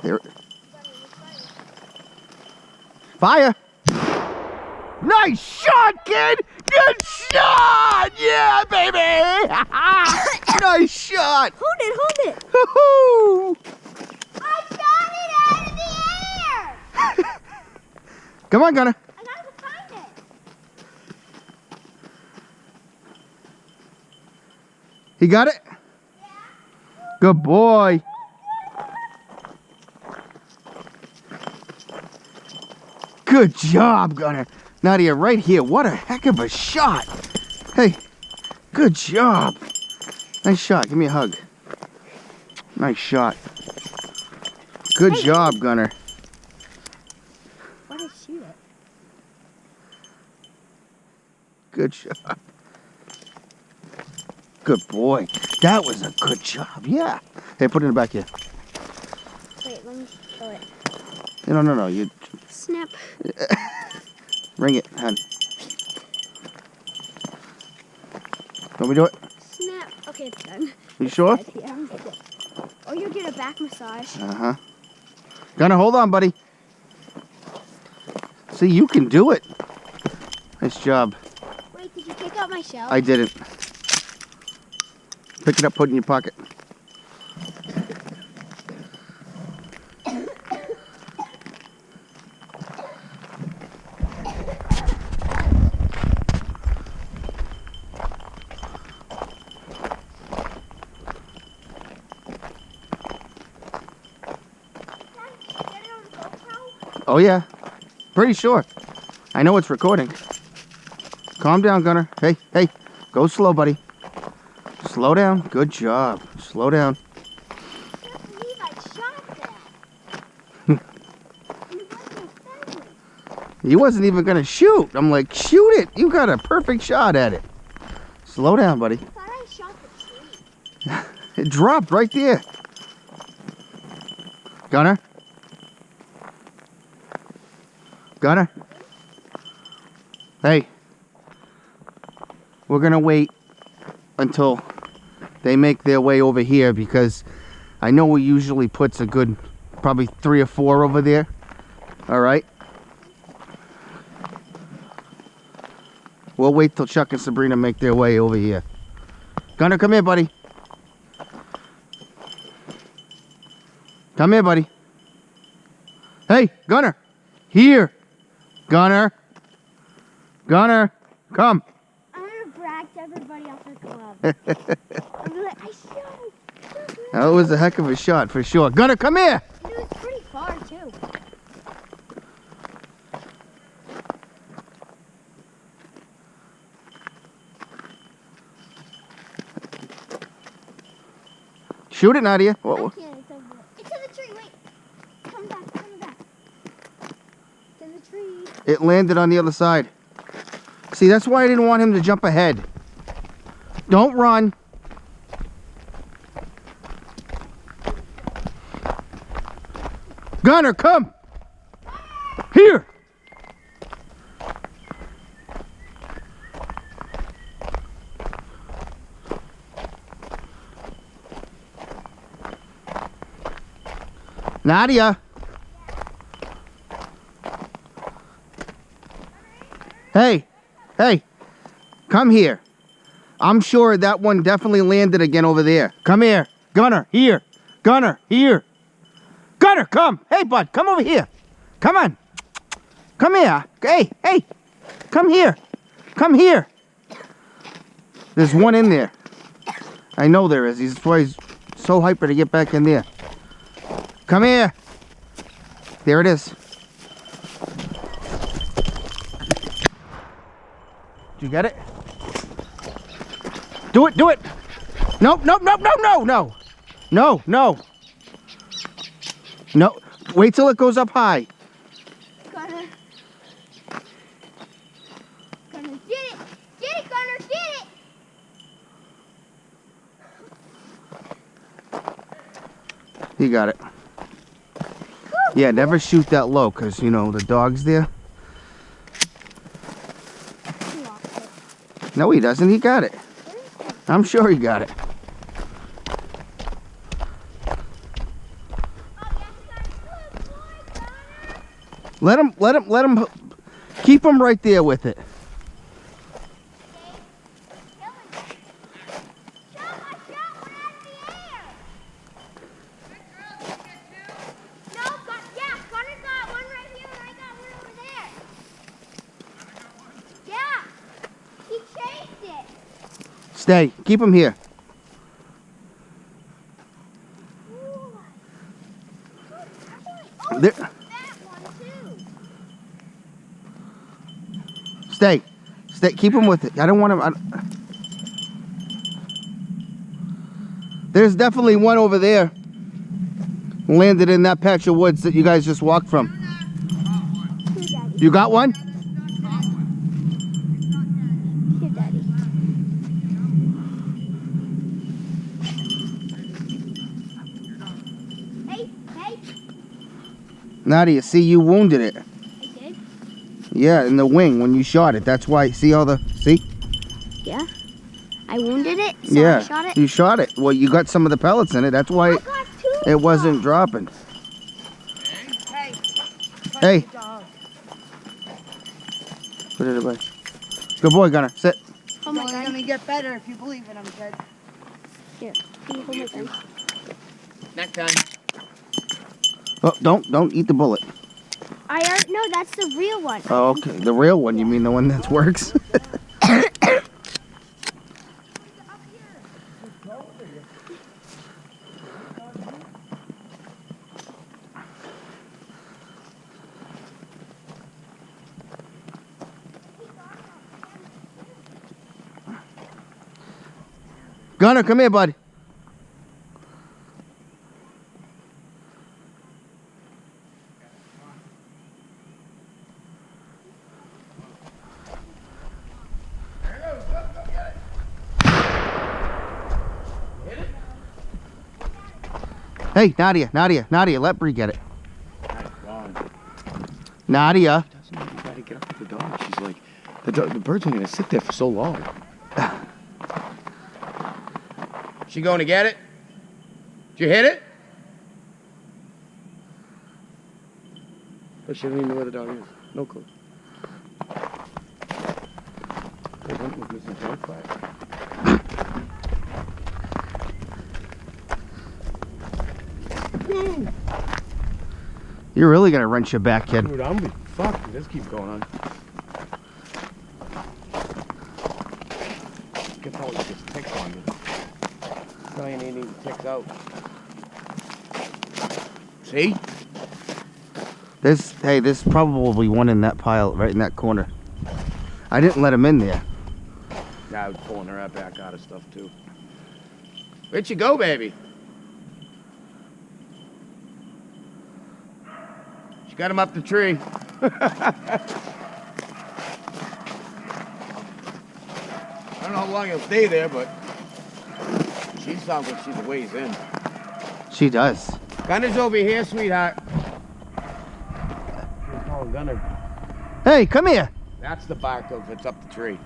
There. Fire! Nice shot, kid! Good shot! Yeah, baby! Nice shot! Hold it! Woohoo! I shot it out of the air! Come on, Gunner. I gotta go find it. He got it? Yeah. Good boy. Good job, Gunner. Nadia, right here. What a heck of a shot. Hey, good job. Nice shot. Give me a hug. Nice shot. Good job, Gunner. Why did I shoot it? Good shot. Good boy. That was a good job. Yeah. Hey, put it in the back here. Wait, let me show it. No. You Snap. ring it, hon. Want me to do it? Snap. Okay, it's done. You sure? Yeah, I'm good. Oh, you'll get a back massage. Uh-huh. Gunner, hold on, buddy. See, you can do it. Nice job. Wait, did you pick up my shell? I didn't. Pick it up, put it in your pocket. Oh yeah, pretty sure. I know it's recording. Calm down, Gunner. Hey, go slow, buddy. Slow down. Good job. Slow down. I can't believe I shot that. And it wasn't offensive. He wasn't even gonna shoot. I'm like, shoot it. You got a perfect shot at it. Slow down, buddy. I thought I shot the tree. It dropped right there. Gunner? Gunner? Hey. We're gonna wait until they make their way over here because I know he usually puts a good probably 3 or 4 over there. All right. We'll wait till Chuck and Sabrina make their way over here. Gunner, come here, buddy. Come here, buddy. Hey, Gunner. Here. Gunner. Gunner, come. I'm gonna brag to everybody else at the club. I'm gonna like, I shot. That was a heck of a shot for sure. Gunner, come here. And it was pretty far too. Shoot it, Nadia. I Whoa. can't. It's over there. It's in the tree. Wait. Come back. It's in the tree. It landed on the other side. See, that's why I didn't want him to jump ahead. Don't run. Gunner, come. Here. Nadia. Hey, come here. I'm sure that one definitely landed again over there. Come here. Gunner, here. Gunner, here. Gunner, come. Hey, bud, come over here. Come on. Come here. Hey, come here. Come here. There's one in there. I know there is. That's why he's so hyper to get back in there. Come here. There it is. Did you get it? Do it. Nope. No. Wait till it goes up high. Gunner, get it. Get it, Gunner, get it. You got it. Yeah, never shoot that low because, you know, the dog's there. He lost it. No, he doesn't. He got it. I'm sure he got it. Oh, yeah, he got it. Let him. Keep him right there with it. Stay. Keep him here. There. Stay. Stay. Keep him with it. I don't want him. There's definitely one over there. Landed in that patch of woods that you guys just walked from. You got one? Here, Daddy. Hey. Nadia, see, you wounded it. I did? Yeah, in the wing when you shot it. That's why. See all the. See? Yeah. I wounded it, so Yeah. I shot it. You shot it. Well, you got some of the pellets in it. That's why I got two. it wasn't dropping. Hey. Hey. Put it away. Good boy, Gunner. Sit. Oh It's my only God. gonna get better if you believe it, I'm dead. Here, can you hold my gun? Next time. Oh, don't eat the bullet. No, that's the real one. Oh, okay. The real one. You mean the one that works? Gunner, come here, bud. Hey, Nadia, let Bree get it. Nadia. You gotta get up with the dog. She's like, the bird's only gonna sit there for so long. She going to get it? Did you hit it? But she doesn't even know where the dog is. No clue. They went with Mrs. Joyfire. You're really gonna wrench your back, kid. Dude, I'm gonna be fucked. This keeps going on. Get all these ticks on me. Trying to need ticks out. See? There's probably one in that pile right in that corner. I didn't let him in there. Yeah, I was pulling her back out of stuff too. Where'd you go, baby? She got him up the tree. I don't know how long he'll stay there, but she sounds like she's a ways in. She does. Gunner's over here, sweetheart. Oh, Gunner. Hey, come here. That's the bark of it's up the tree.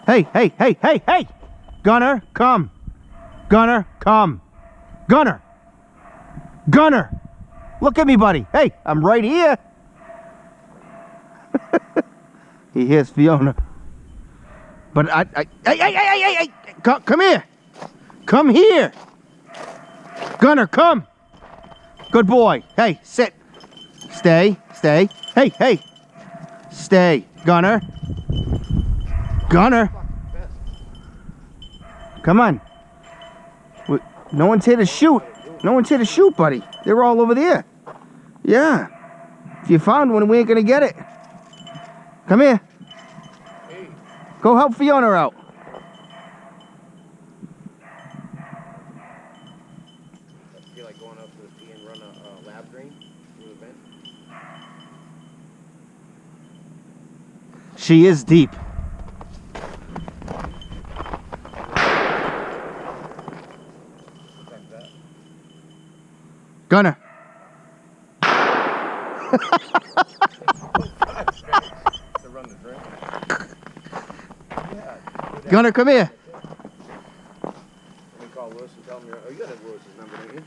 Hey. Gunner, come. Gunner, come. Gunner. Look at me, buddy. Hey, I'm right here. He hears Fiona. But hey, come here. Come here. Gunner, come. Good boy. Hey, sit. Stay. Hey. Stay. Gunner. Come on. No one's here to shoot. Buddy. They're all over there. Yeah. If you found one, we ain't gonna get it. Come here. Hey. Go help Fiona out. I feel like going up to the tee and run a lab drain through the vent. She is deep. Like that. Gunner. To run the drain. Gunner, come here. Let me call Lewis and tell him you got Lewis's number, don't you?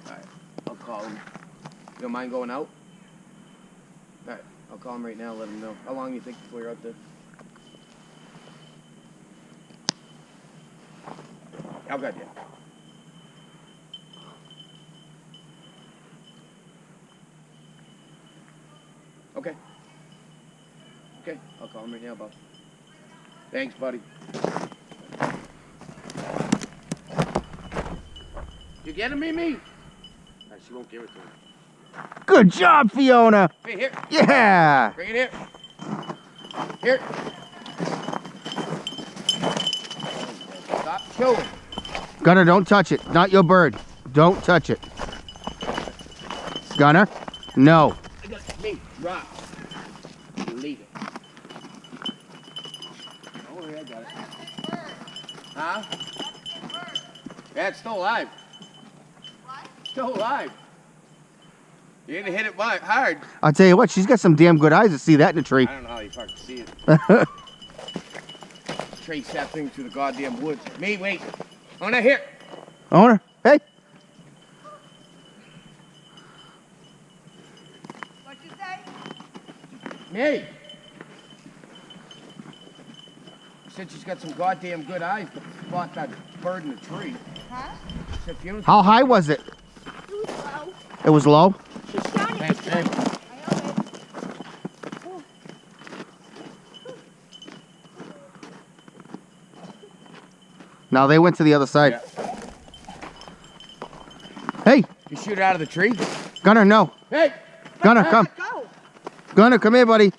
Alright, I'll call him. You don't mind going out? Alright, I'll call him right now, let him know. How long do you think before you're out there? How good, yeah. Okay. Okay, I'll call him right now, Bob. Thanks, buddy. You get him, Mimi? She won't give it to him. Good job, Fiona. Hey, here. Yeah. Bring it here. Here. Stop chewing. Gunner, don't touch it. Not your bird. Don't touch it. Gunner, no. I got it. Me, drop. Leave it. Oh, yeah, I got it. Huh? Yeah, it's still alive. What? Still alive. You didn't hit it hard. I'll tell you what, she's got some damn good eyes to see that in a tree. I don't know how you fucking see it. Trace that thing through the goddamn woods. Me, wait. Oh, no, here. Owner, hey. What'd you say? Me. Said she's got some goddamn good eyes to spot that bird in the tree. Huh? Said Fiona's How high was it? It was low. It was low? She shot it. Thanks, babe. I know it. Now they went to the other side. Yeah. Hey, You shoot it out of the tree? Gunner, no. Hey! Gunner, come. Go. Gunner, come here, buddy.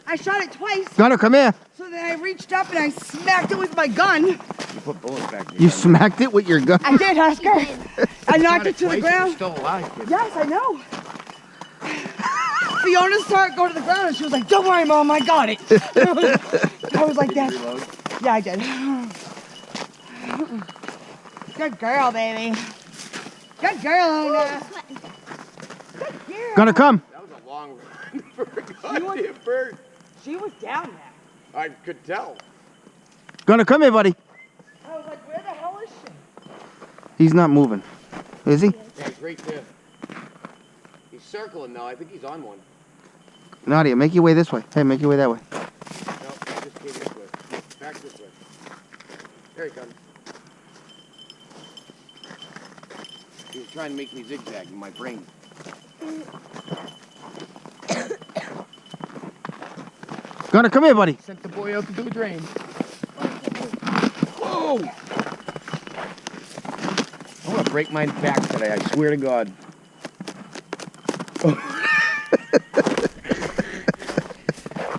I shot it twice. Gunner, come here. So then I reached up and I smacked it with my gun. You put bullets back there. You smacked it with your gun. I did, Oscar. I knocked it to the Twice, ground. it's still alive, kid. Yes, I know. Fiona started going to the ground and she was like, "Don't worry, Mom, I got it." I was like, "That." Yeah, I did. Good girl, baby. Good girl, Luna. Good girl. Gunner, come. That was a long run for a goddamn bird. She was down there. I could tell. Gunner, come here, buddy. I was like, where the hell is she? He's not moving. Is he? Yeah, he's right there. He's circling now. I think he's on one. Nadia, make your way this way. Hey, make your way that way. No, he just came this way. Back this way. There he comes. He was trying to make me zigzag in my brain. Gunner, come here, buddy. Sent the boy out to do a drain. Whoa! I'm gonna break my back today, I swear to God.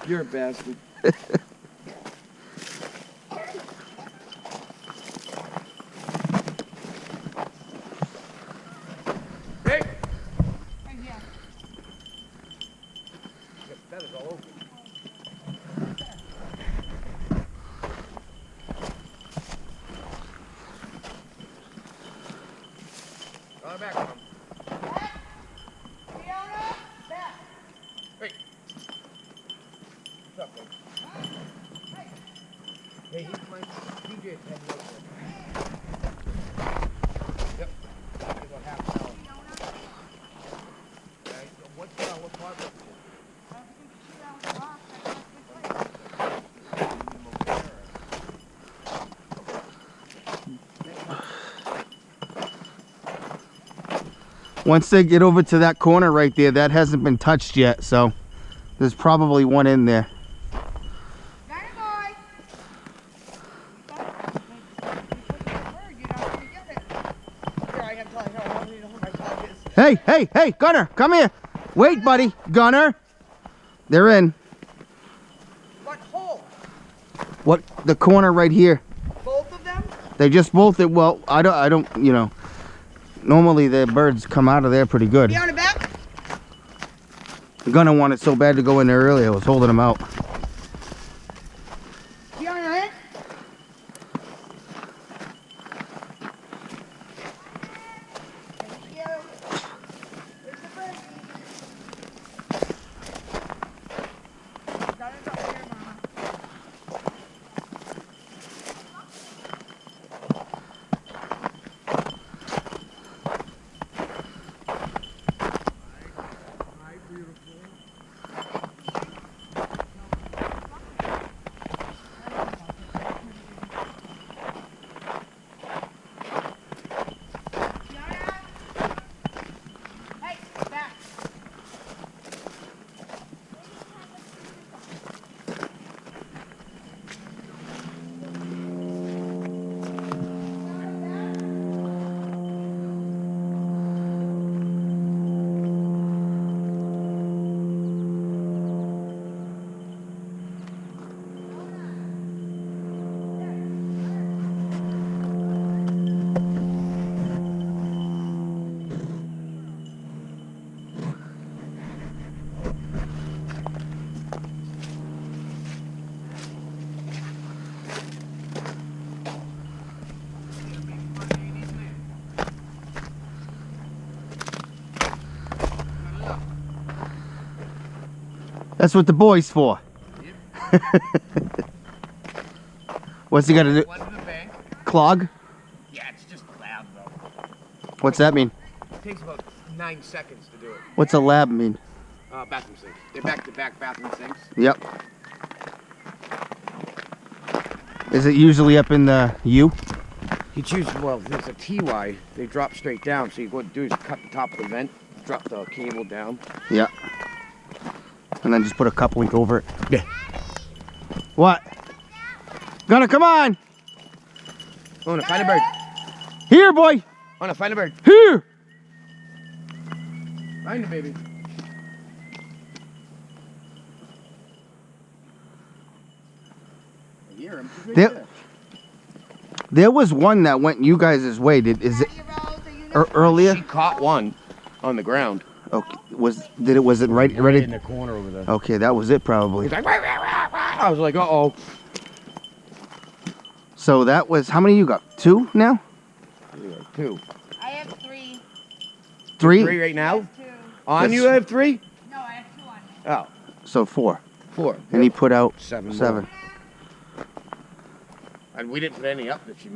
You're a bastard. Hey! Right here. That is all over. On back, Mom. Fiona, back. Wait. What's up, bud? Hey, he's my DJ's heading out there. Yep. About half an hour. Okay, so what part of it? Once they get over to that corner right there, that hasn't been touched yet, so there's probably one in there. Night, boy. You're not gonna get it. Here, I gotta tell you, I don't need to hold my dog is. Hey, hey, hey, Gunner, come here. Wait, buddy. Gunner. They're in. What hole? What? The corner right here. Both of them? They just bolted. Well, I don't, you know. Normally the birds come out of there pretty good. Fiona, back. Gunner wanted so bad to go in there earlier, I was holding him out. Fiona, in. Thank you. There's the bird. Got it up here, Mama. That's what the boy's for. What's he got to do? One to the bank. Clog? Yeah, it's just lab though. What's that mean? It takes about 9 seconds to do it. What's a lab mean? Bathroom sinks. They're back-to-back bathroom sinks. Yep. Is it usually up in the U? You choose, well, there's a TY. They drop straight down, so you what you do is cut the top of the vent, drop the cable down. Yeah. And then just put a coupling over it. Yeah. What? Gonna come on! Oh, no, find a bird. Here, boy! Oh, no, find a bird. Here! Find it, baby. I hear him. He's right there. There was one that went you guys' way. Is it earlier? She caught one on the ground. Okay. Was it right ready? In the corner over there. Okay, that was it probably. He's like, "Wah, wah, wah, wah." I was like, uh-oh. So that was, how many you got? 2 now? 2. I have 3. 3? 3 right now? 2. On That's- you have 3? No, I have 2 on. Oh, So 4. 4. And he put out 7 more. 7. And we didn't put any up that she made.